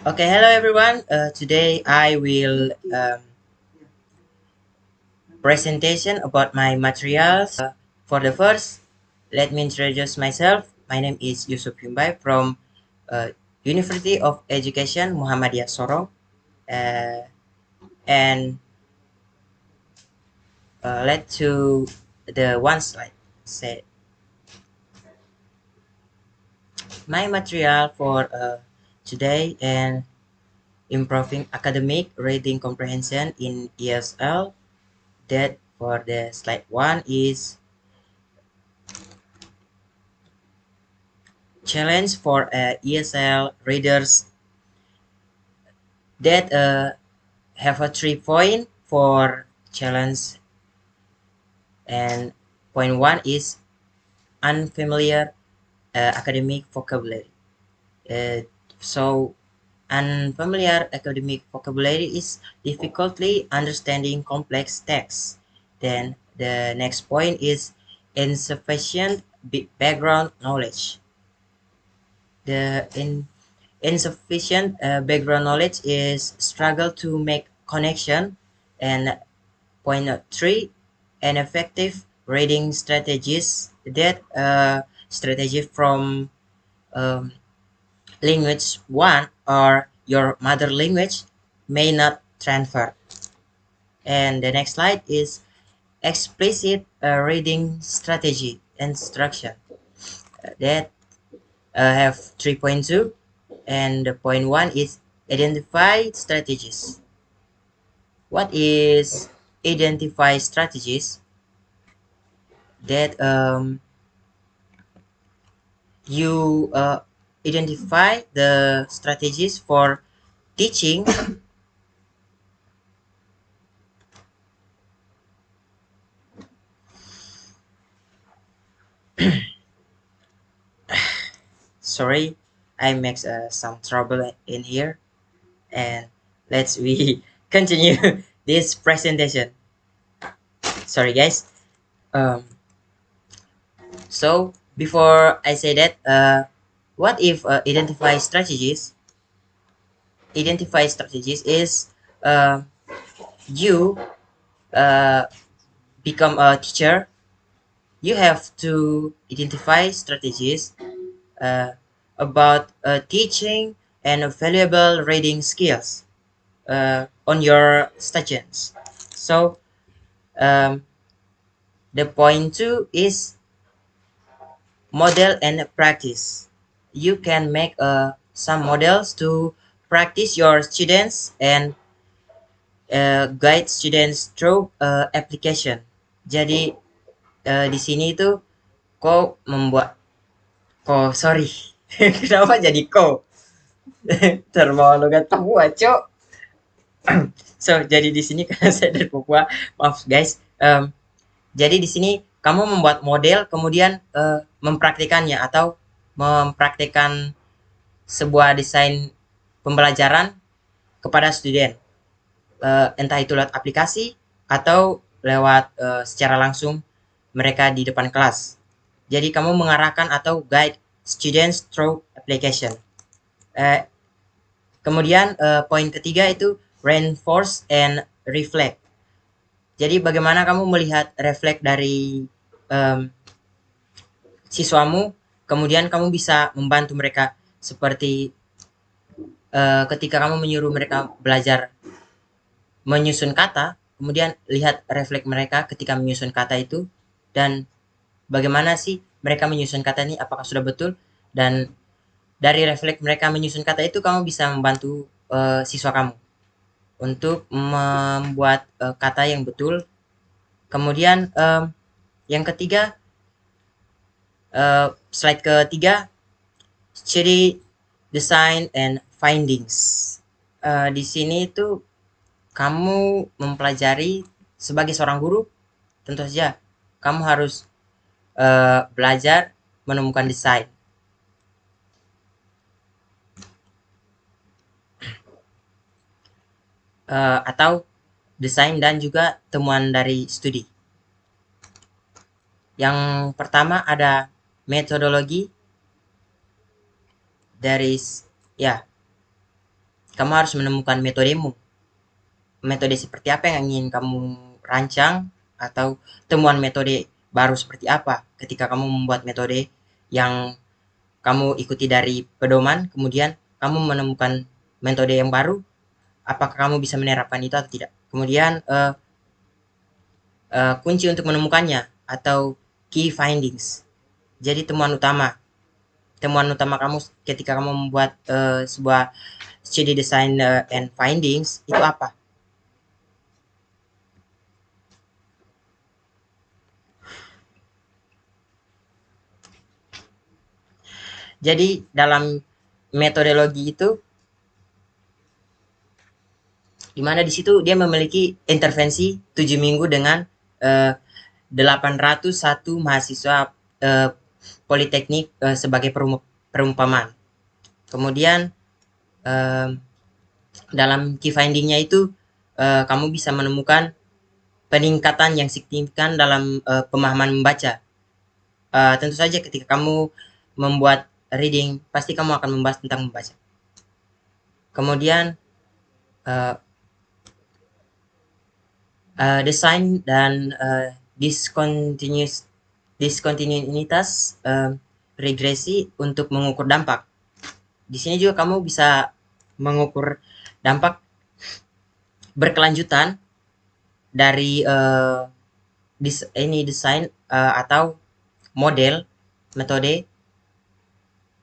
Okay, hello everyone. Today I will presentation about my materials. For the first, let me introduce myself. My name is Yusuf Yumbai from uh, University of Education Muhammadiyah Sorong. Uh, and let's to the one slide. Say my material for today and improving academic reading comprehension in ESL. That for the slide one is challenge for ESL readers that have a 3 point for challenge, and point one is unfamiliar academic vocabulary. Uh, so unfamiliar academic vocabulary is difficultly understanding complex texts. Then the next point is insufficient background knowledge. The insufficient background knowledge is struggle to make connection. And point three, ineffective reading strategies, that strategy from um, language one or your mother language may not transfer. And the next slide is explicit reading strategy instruction that have 3.2, and the point one is identify strategies. What is identify strategies? That you identify the strategies for teaching. Sorry, I make some trouble in here, and let's we continue this presentation. Sorry guys. um so before I say that, what if identify strategies is uh, you uh, become a teacher. You have to identify strategies uh, about teaching and valuable reading skills on your students. So the point two is model and practice. You can make some models to practice your students and guide students through application. Jadi di sini tuh kok membuat sorry, kenapa jadi terbawa logat Papua, cok. So jadi di sini karena saya dari Papua, maaf guys. Jadi di sini kamu membuat model kemudian mempraktikannya atau mempraktikkan sebuah desain pembelajaran kepada student, entah itu lewat aplikasi atau lewat secara langsung mereka di depan kelas. Jadi kamu mengarahkan atau guide students through application. Eh, Kemudian poin ketiga itu reinforce and reflect. Jadi bagaimana kamu melihat refleks dari em, siswamu, kemudian kamu bisa membantu mereka seperti ketika kamu menyuruh mereka belajar menyusun kata, kemudian lihat refleks mereka ketika menyusun kata itu, dan bagaimana sih mereka menyusun kata ini, apakah sudah betul, dan dari refleks mereka menyusun kata itu kamu bisa membantu siswa kamu untuk membuat kata yang betul. Kemudian yang ketiga, slide ketiga, study design and findings. Di sini itu kamu mempelajari sebagai seorang guru, tentu saja kamu harus belajar menemukan desain atau desain dan juga temuan dari studi. Yang pertama ada metodologi, there is ya kamu harus menemukan metodemu. Metode seperti apa yang ingin kamu rancang, atau temuan metode baru seperti apa ketika kamu membuat metode yang kamu ikuti dari pedoman, kemudian kamu menemukan metode yang baru, apakah kamu bisa menerapkan itu atau tidak. Kemudian kunci untuk menemukannya atau key findings. Jadi temuan utama kamu ketika kamu membuat sebuah study design and findings itu apa? Jadi dalam metodologi itu, di mana di situ dia memiliki intervensi 7 minggu dengan eh, 801 mahasiswa eh, politeknik sebagai perumpamaan. Kemudian eh, dalam key findingnya itu kamu bisa menemukan peningkatan yang signifikan dalam pemahaman membaca. Tentu saja ketika kamu membuat reading, pasti kamu akan membahas tentang membaca. Kemudian uh, desain dan diskontinuitas regresi untuk mengukur dampak. Di sini juga kamu bisa mengukur dampak berkelanjutan dari desain atau model metode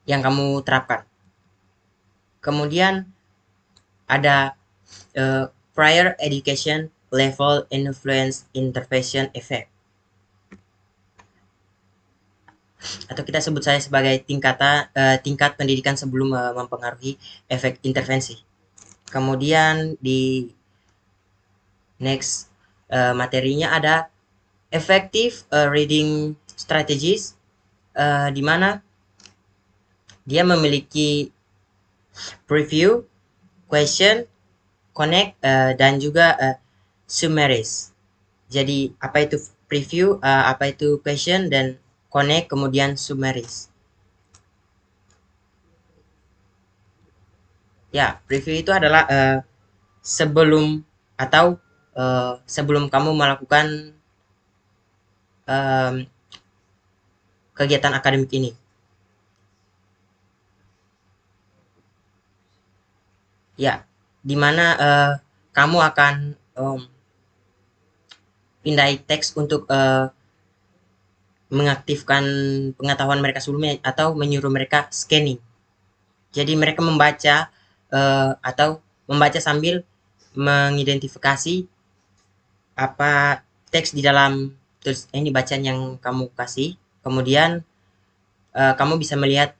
yang kamu terapkan. Kemudian ada prior education level influence intervention effect, atau kita sebut saja sebagai tingkat pendidikan sebelum mempengaruhi efek intervensi. Kemudian di next materinya ada effective reading strategies, di mana dia memiliki preview, question, connect, dan juga summaries. Jadi apa itu preview, apa itu question, dan connect, kemudian summaries. Ya, preview itu adalah sebelum atau sebelum kamu melakukan um, kegiatan akademik ini. Ya, di mana kamu akan pindai teks untuk mengaktifkan pengetahuan mereka sebelumnya atau menyuruh mereka scanning. Jadi mereka membaca atau membaca sambil mengidentifikasi apa teks di dalam tulis ini bacaan yang kamu kasih. Kemudian kamu bisa melihat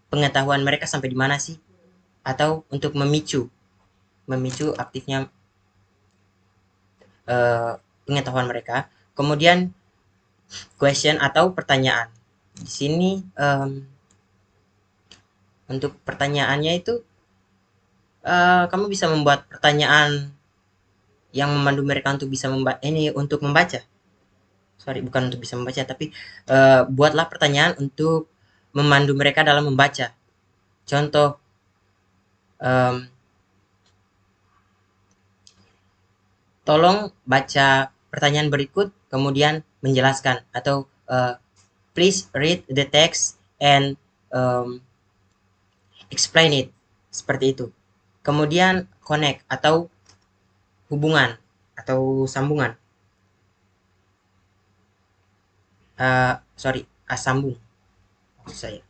pengetahuan mereka sampai di mana sih, atau untuk memicu aktifnya pengetahuan mereka. Kemudian question atau pertanyaan. Di sini untuk pertanyaannya itu kamu bisa membuat pertanyaan yang memandu mereka untuk bisa membaca. Sorry, bukan untuk bisa membaca, tapi buatlah pertanyaan untuk memandu mereka dalam membaca. Contoh, tolong baca pertanyaan berikut, kemudian menjelaskan, atau please read the text and explain it, seperti itu. Kemudian connect atau hubungan atau sambungan. Sorry, sambung maksud saya.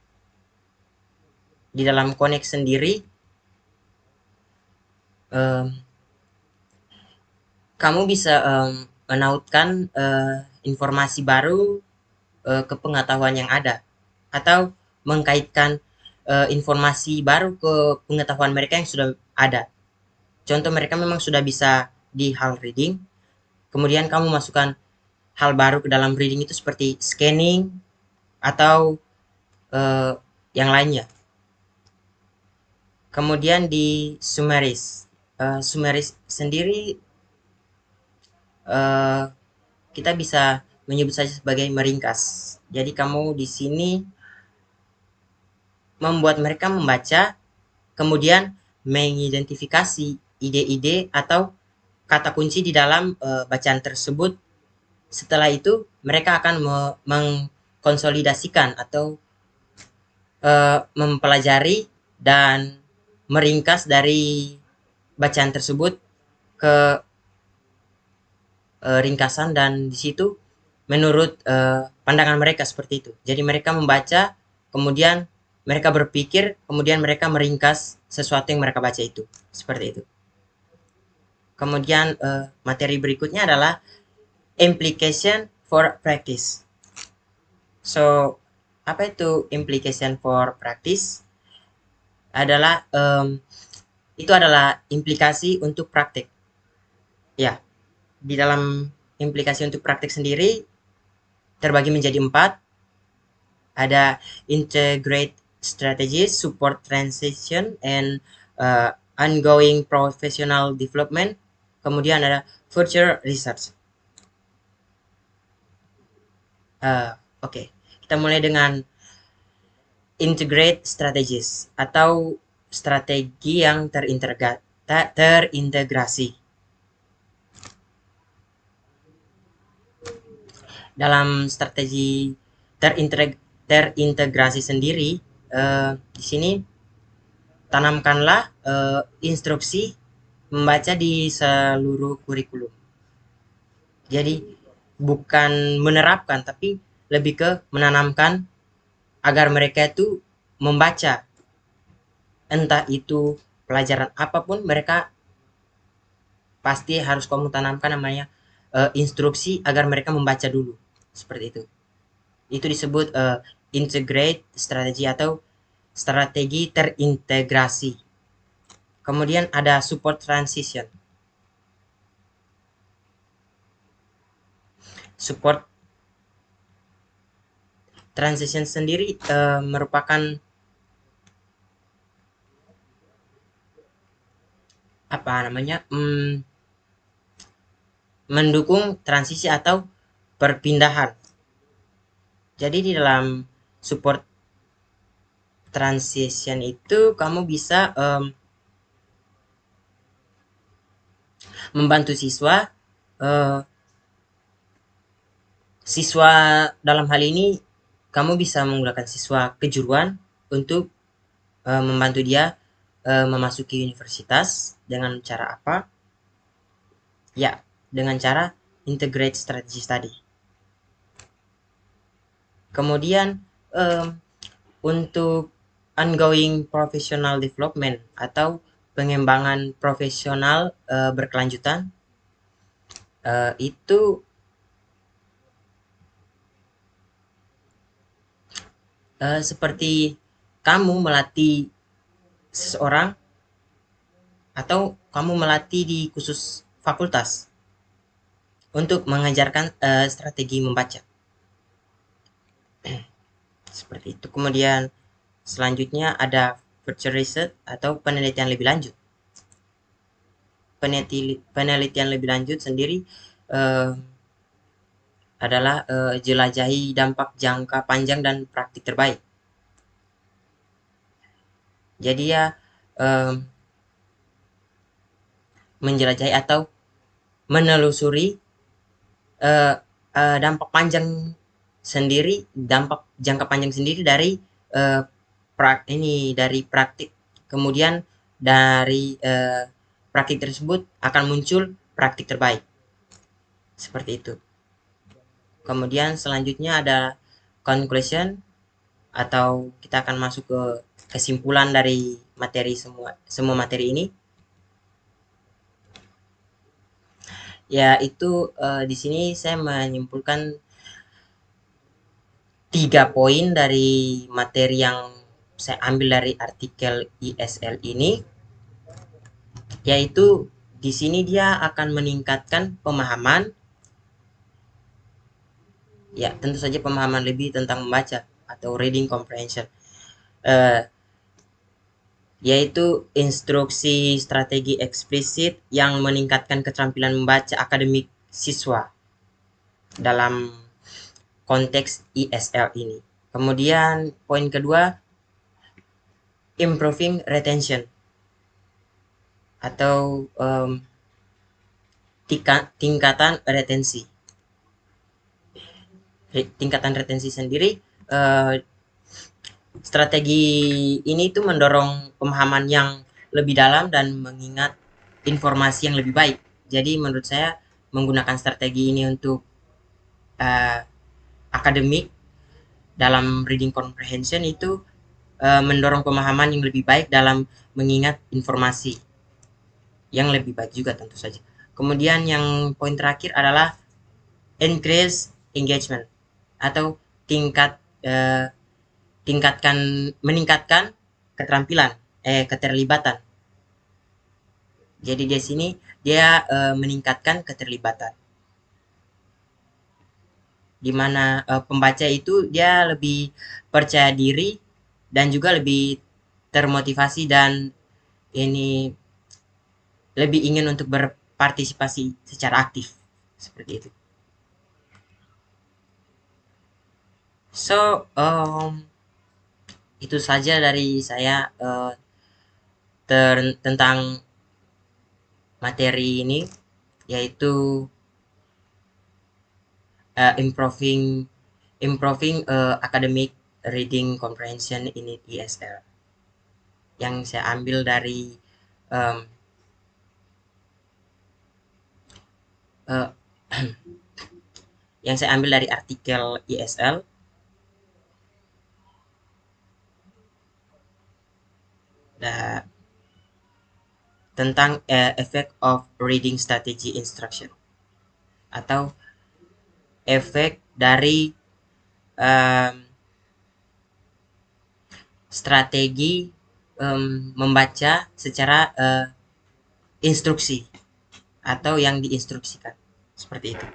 Di dalam connect sendiri, kamu bisa menautkan informasi baru ke pengetahuan yang ada, atau mengkaitkan informasi baru ke pengetahuan mereka yang sudah ada. Contoh, mereka memang sudah bisa di hal reading, kemudian kamu masukkan hal baru ke dalam reading itu seperti scanning atau yang lainnya. Kemudian di summaries, summaries sendiri kita bisa menyebut saja sebagai meringkas. Jadi kamu di sini membuat mereka membaca, kemudian mengidentifikasi ide-ide atau kata kunci di dalam bacaan tersebut. Setelah itu, mereka akan mengkonsolidasikan atau mempelajari dan meringkas dari bacaan tersebut ke ringkasan, dan di situ menurut pandangan mereka seperti itu. Jadi mereka membaca, kemudian mereka berpikir, kemudian mereka meringkas sesuatu yang mereka baca itu. Seperti itu. Kemudian materi berikutnya adalah implication for practice. So, apa itu implication for practice? Itu adalah implikasi untuk praktik. Ya, di dalam implikasi untuk praktik sendiri terbagi menjadi 4. Ada integrate strategies, support transition, and ongoing professional development. Kemudian ada future research. Oke. Kita mulai dengan integrate strategies atau strategi yang terintegrasi. Dalam strategi terintegrasi sendiri, di sini tanamkanlah instruksi membaca di seluruh kurikulum. Jadi bukan menerapkan, tapi lebih ke menanamkan agar mereka itu membaca. Entah itu pelajaran apapun, mereka pasti harus kamu tanamkan namanya instruksi agar mereka membaca dulu. Seperti itu. Itu disebut integrate strategi atau strategi terintegrasi. Kemudian ada support transition. Support transition sendiri merupakan apa namanya? Mendukung transisi atau perpindahan. Jadi di dalam support transition itu kamu bisa membantu siswa. Siswa dalam hal ini kamu bisa menggunakan siswa kejuruan untuk membantu dia memasuki universitas dengan cara apa? Ya, dengan cara integrate strategies tadi. Kemudian untuk ongoing professional development atau pengembangan profesional berkelanjutan, itu seperti kamu melatih seseorang atau kamu melatih di khusus fakultas untuk mengajarkan strategi membaca. Seperti itu. Kemudian selanjutnya ada future research atau penelitian lebih lanjut. Penelitian lebih lanjut sendiri adalah jelajahi dampak jangka panjang dan praktik terbaik. Jadi ya menjelajahi atau menelusuri dampak panjang sendiri, dampak jangka panjang sendiri dari dari praktik. Kemudian dari praktik tersebut akan muncul praktik terbaik. Seperti itu. Kemudian selanjutnya ada conclusion atau kita akan masuk ke kesimpulan dari materi semua materi ini. Ya, itu di sini saya menyimpulkan 3 poin dari materi yang saya ambil dari artikel ISL ini, yaitu di sini dia akan meningkatkan pemahaman, ya tentu saja pemahaman lebih tentang membaca atau reading comprehension, yaitu instruksi strategi eksplisit yang meningkatkan keterampilan membaca akademik siswa dalam konteks ISL ini. Kemudian poin kedua, improving retention. atau tingkatan retensi. Tingkatan retensi sendiri, eh, strategi ini tuh mendorong pemahaman yang lebih dalam dan mengingat informasi yang lebih baik. Jadi menurut saya menggunakan strategi ini untuk eh, akademik dalam reading comprehension itu mendorong pemahaman yang lebih baik dalam mengingat informasi yang lebih baik juga tentu saja. Kemudian yang poin terakhir adalah increase engagement atau eh, meningkatkan keterampilan keterlibatan. Jadi di sini dia meningkatkan keterlibatan. Di mana pembaca itu dia lebih percaya diri dan juga lebih termotivasi dan ini lebih ingin untuk berpartisipasi secara aktif seperti itu. So, itu saja dari saya tentang materi ini, yaitu improving improving academic reading comprehension in ESL, yang saya ambil dari um, uh, yang saya ambil dari artikel ESL tentang effect of reading strategy instruction atau efek dari um, strategi membaca secara instruksi atau yang diinstruksikan seperti itu.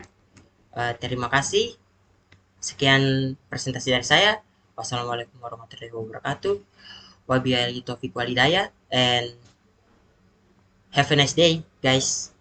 Terima kasih. Sekian presentasi dari saya. Wassalamualaikum warahmatullahi wabarakatuh. Wabillahi taufiq walhidayah and have a nice day, guys.